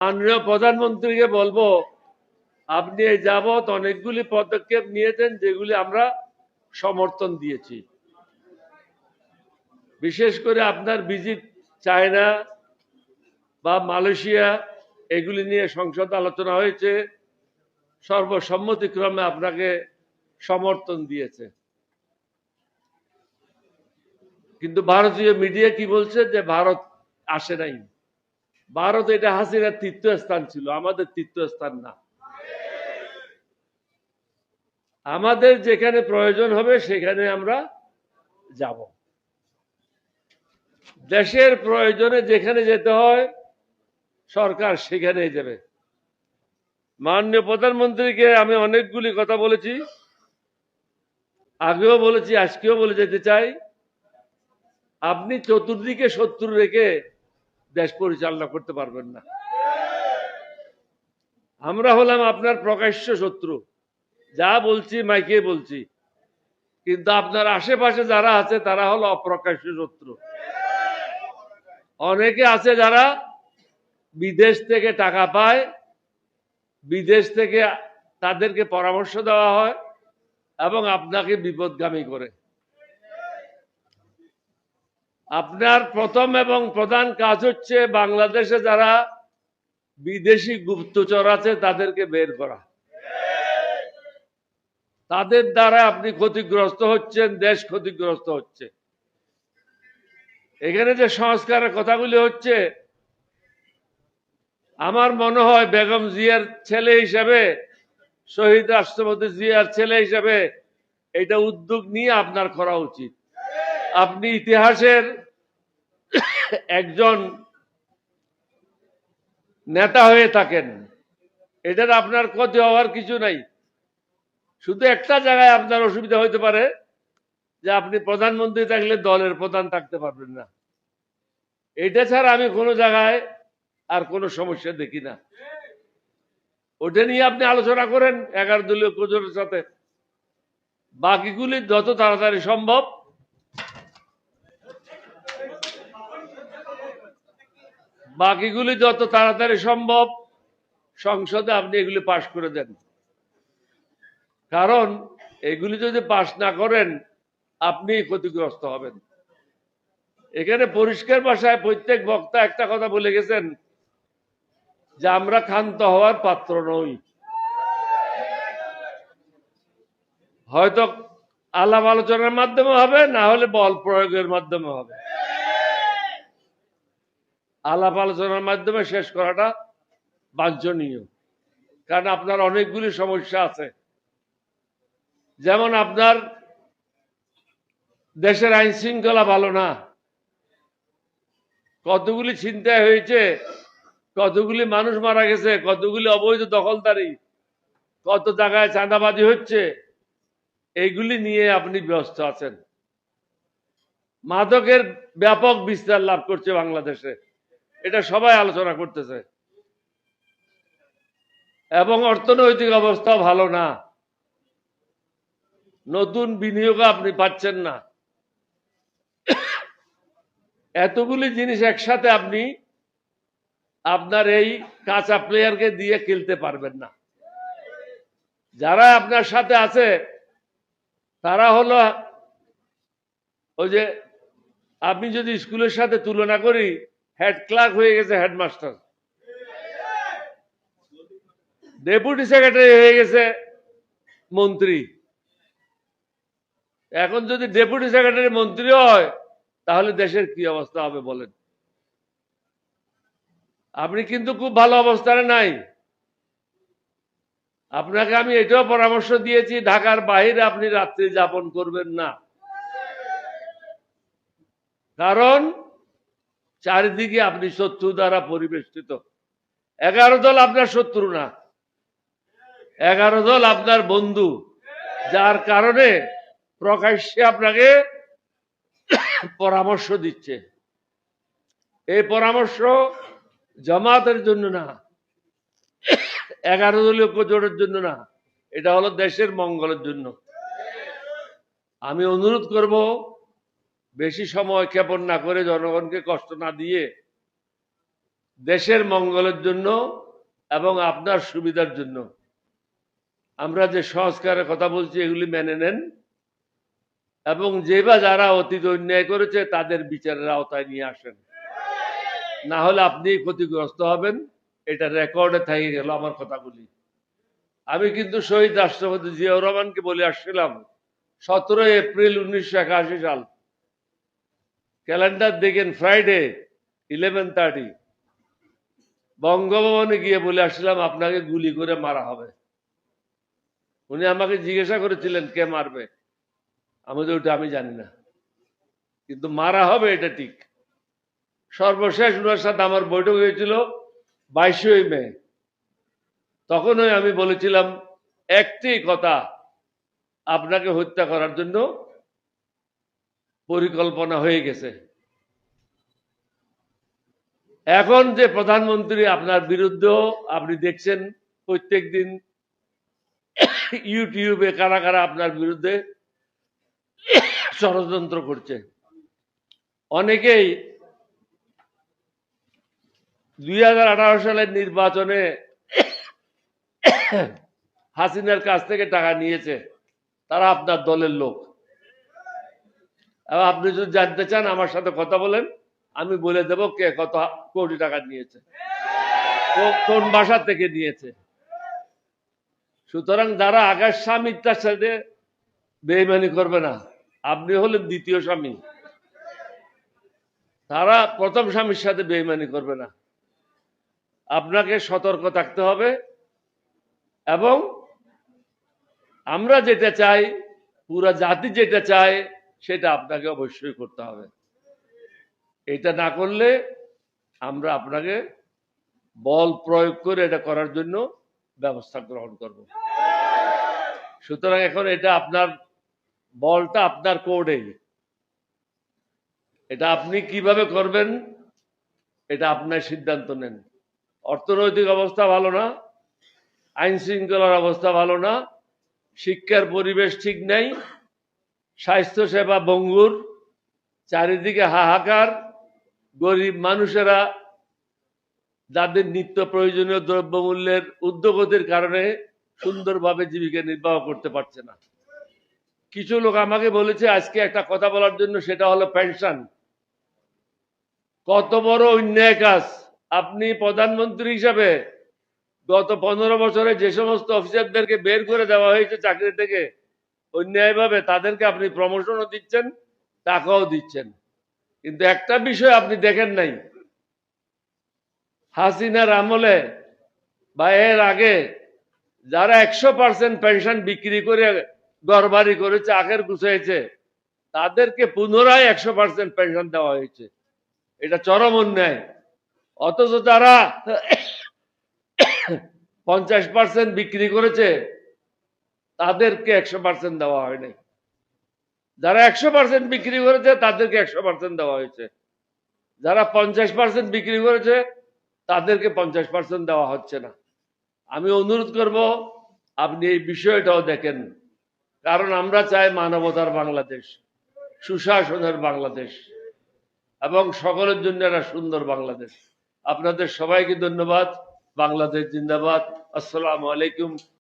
মাননীয় প্রধানমন্ত্রীকে বলবো, আপনি এই যাবৎ অনেকগুলি পদক্ষেপ নিয়েছেন যেগুলি আমরা সমর্থন দিয়েছি। বিশেষ করে আপনার ভিজিট চায়না বা মালয়েশিয়া এগুলি নিয়ে সংসদ আলোচনা হয়েছে, সর্বসম্মতিক্রমে আপনাকে সমর্থন দিয়েছে। কিন্তু ভারতীয় মিডিয়া কি বলছে যে ভারত আসে নাই। ভারত এটা হাসিনার তীর্থস্থান ছিল, আমাদের তীর্থস্থান না। আমাদের যেখানে প্রয়োজন হবে সেখানে আমরা যাব। দেশের প্রয়োজনে যেখানে যেতে হয় সরকার সেখানে যাবে। মাননীয় প্রধানমন্ত্রীকে আমি অনেকগুলি কথা বলেছি, আগেও বলেছি, আজকেও বলে যেতে চাই, আপনি চতুর্দিকে শত্রু রেখে দেশ পরিচালনা করতে পারবেন না। আমরা হলাম আপনার প্রকাশ্য শত্রু, যা বলছি মাইকে বলছি, কিন্তু আপনার আশেপাশে যারা আছে তারা হলো অপ্রকাশ্য শত্রু। অনেকে আছে যারা বিদেশ থেকে টাকা পায়, বিদেশ থেকে তাদেরকে পরামর্শ দেওয়া হয় এবং আপনাকে বিপদগামী করে। আপনার প্রথম এবং প্রধান কাজ হচ্ছে বাংলাদেশে যারা বিদেশি গুপ্তচর আছে তাদেরকে বের করা। তাদের দ্বারা আপনি ক্ষতিগ্রস্ত হচ্ছেন, দেশ ক্ষতিগ্রস্ত হচ্ছে। এখানে যে সংস্কারের কথাগুলি হচ্ছে, আমার মনে হয় বেগম জিয়ার ছেলে হিসেবে, শহীদ রাষ্ট্রপতি জিয়ার ছেলে হিসেবে এটা উদ্যোগ নিয়ে আপনার করা উচিত। আপনি ইতিহাসের একজন নেতা হয়ে থাকেন, এটার আপনার ক্ষতি হওয়ার কিছু নাই। শুধু একটা জায়গায় আপনার অসুবিধা হইতে পারে যে আপনি প্রধানমন্ত্রী থাকলে দলের প্রধান থাকতে পারবেন না। এটা ছাড়া আমি কোনো জায়গায় আর কোনো সমস্যা দেখি না। ওটা নিয়ে আপনি আলোচনা করেন 11 দলীয় জোটের সাথে। বাকিগুলি যত তাড়াতাড়ি সম্ভব সংসদে আপনি এগুলি পাশ করে দেন। কারণ এগুলি যদি পাশ না করেন আপনি ক্ষতিগ্রস্ত হবেন। এখানে পরিষ্কার ভাষায় প্রত্যেক বক্তা একটা কথা বলে গেছেন যে আমরা ক্ষান্ত হওয়ার পাত্র নই। হয়তো আলাপ আলোচনার মাধ্যমে হবে, না হলে বল প্রয়োগের মাধ্যমে হবে। আলাপ আলোচনার মাধ্যমে শেষ করাটা বাঞ্ছনীয়, কারণ আপনার অনেকগুলি সমস্যা আছে। যেমন আপনার দেশের আইন শৃঙ্খলা ভালো না, কতগুলি ছিনতাই হয়েছে, কতগুলি মানুষ মারা গেছে, কতগুলি অবৈধ দখলদারি, কত জায়গায় চাঁদাবাজি হচ্ছে, এইগুলি নিয়ে আপনি ব্যস্ত আছেন। মাদকের ব্যাপক বিস্তার লাভ করছে বাংলাদেশে, এটা সবাই আলোচনা করতেছে। এবং অর্থনৈতিক অবস্থা ভালো না, নতুন বিনিয়োগ আপনি পাচ্ছেন না। এতগুলি জিনিস একসাথে আপনি আপনার এই কাঁচা প্লেয়ারকে দিয়ে খেলতে পারবেন না। যারা আপনার সাথে আছে তারা হলো ওই যে, আপনি যদি স্কুলের সাথে তুলনা করি, হেড ক্লার্ক হয়ে গেছে হেডমাস্টার, ডেপুটি সেক্রেটারি হয়ে গেছে মন্ত্রী। এখন যদি ডেপুটি সেক্রেটারি মন্ত্রী হয় তাহলে দেশের কি অবস্থা হবে বলেন? আপনি কিন্তু খুব ভালো অবস্থানে নাই। আপনাকে আমি এটাও পরামর্শ দিয়েছি, ঢাকার বাইরে আপনি রাত্রি যাপন করবেন না, কারণ চারিদিকে আপনি শত্রু দ্বারা পরিবেষ্টিত। 11 দল আপনার শত্রু না, 11 দল আপনার বন্ধু, যার কারণে প্রকাশ্যে আপনাকে পরামর্শ দিচ্ছে। এই পরামর্শ জামাতের জন্য না, 11 দলীয় জোটের জন্য না, এটা হলো দেশের মঙ্গলের জন্য। আমি অনুরোধ করব, বেশি সময় ক্ষেপণ না করে, জনগণকে কষ্ট না দিয়ে দেশের মঙ্গলের জন্য এবং আপনার সুবিধার জন্য আমরা যে সংস্কারের কথা বলছি এগুলি মেনে নেন এবং যারা অতীত অন্যায় করেছে তাদের বিচারের আওতায় নিয়ে আসেন। না হলে আপনি ক্ষতিগ্রস্ত হবেন। এটা রেকর্ডে থেকে গেল আমার কথাগুলি। আমি কিন্তু শহীদ রাষ্ট্রপতি জিয়াউর রহমানকে বলে আসছিলাম 17 এপ্রিল 1981 সাল, ক্যালেন্ডার দেখেন, ফ্রাইডে 11:30 বঙ্গভবনে গিয়ে বলে আসছিলাম আপনাকে গুলি করে মারা হবে। উনি আমাকে জিজ্ঞাসা করেছিলেন কে মারবে, আমি তো ওটা আমি জানি না, কিন্তু মারা হবে এটা ঠিক। সর্বশেষ ওনার সাথে আমার বৈঠক হয়েছিল 22 মে। তখনই আমি বলেছিলাম একটি কথা, আপনাকে হত্যা করার জন্য পরিকল্পনা হয়ে গেছে। এখন যে প্রধানমন্ত্রী আপনার বিরুদ্ধেও আপনি দেখছেন প্রত্যেক দিন ইউটিউবে কারা কারা আপনার বিরুদ্ধে ষড়যন্ত্র করছে। অনেকেই 2018 সালের নির্বাচনে হাসিনার কাছ থেকে টাকা নিয়েছে, তারা আপনার দলের লোক। এবং আপনি যদি জানতে চান আমার সাথে কথা বলেন, আমি বলে দেব কে কত কোটি টাকা নিয়েছে, কোন ভাষা থেকে নিয়েছে। সুতরাং যারা আগের স্বামীর সাথে বেইমানি করবে না, আপনি হলেন দ্বিতীয় স্বামী, তারা প্রথম স্বামীর সাথে বেইমানি করবে না। আপনাকে সতর্ক থাকতে হবে এবং আমরা যেটা চাই, পুরা জাতি যেটা চায় সেটা আপনাকে অবশ্যই করতে হবে। এটা না করলে আমরা আপনাকে বল প্রয়োগ করে এটা করার জন্য ব্যবস্থা গ্রহণ করব। সুতরাং এখন এটা আপনার বলটা আপনার কোর্টেই, এটা আপনি কিভাবে করবেন এটা আপনার সিদ্ধান্ত নেন। অর্থনৈতিক অবস্থা ভালো না, আইন শৃঙ্খলার অবস্থা ভালো না, শিক্ষার পরিবেশ ঠিক নাই, স্বাস্থ্য সেবা ভঙ্গুর, চারিদিকে হাহাকার, গরিব মানুষেরা যাদের নিত্য প্রয়োজনীয় দ্রব্যমূল্যের ঊর্ধ্বগতির কারণে সুন্দরভাবে জীবিকা নির্বাহ করতে পারছে না। কিছু লোক আমাকে বলেছে আজকে একটা কথা বলার জন্য, সেটা হলো পেনশন। কত বড় অন্যায় কাজ! আপনি প্রধানমন্ত্রী হিসাবে গত 15 বছরে যে সমস্ত অফিসারদেরকে বের করে দেওয়া হয়েছে চাকরি থেকে অন্যায়ভাবে, তাদেরকে আপনি প্রমোশনও দিচ্ছেন, টাকাও দিচ্ছেন। কিন্তু একটা বিষয় আপনি দেখেন নাই, হাসিনার আমলে বা এর আগে যারা 100% পেনশন বিক্রি করে ঘরবাড়ি করেছে, আখের গুছাইছে, তাদেরকে পুনরায় 100% পেনশন দেওয়া হয়েছে। এটা চরম অন্যায়। অথচ যারা 50% বিক্রি করেছে তাদেরকে 100% দেওয়া হয়নি। যারা 100% বিক্রি করেছে তাদেরকে 100% দেওয়া হয়েছে। যারা 50% বিক্রি করেছে তাদেরকে 50% দেওয়া হচ্ছে না। আমি অনুরোধ করব আপনি এই বিষয়টাও দেখেন, কারণ আমরা চাই মানবতার বাংলাদেশ, সুশাসনের বাংলাদেশ এবং সকলের জন্য একটা সুন্দর বাংলাদেশ। আপনাদের সবাইকে ধন্যবাদ। বাংলাদেশ জিন্দাবাদ। আসসালামু আলাইকুম।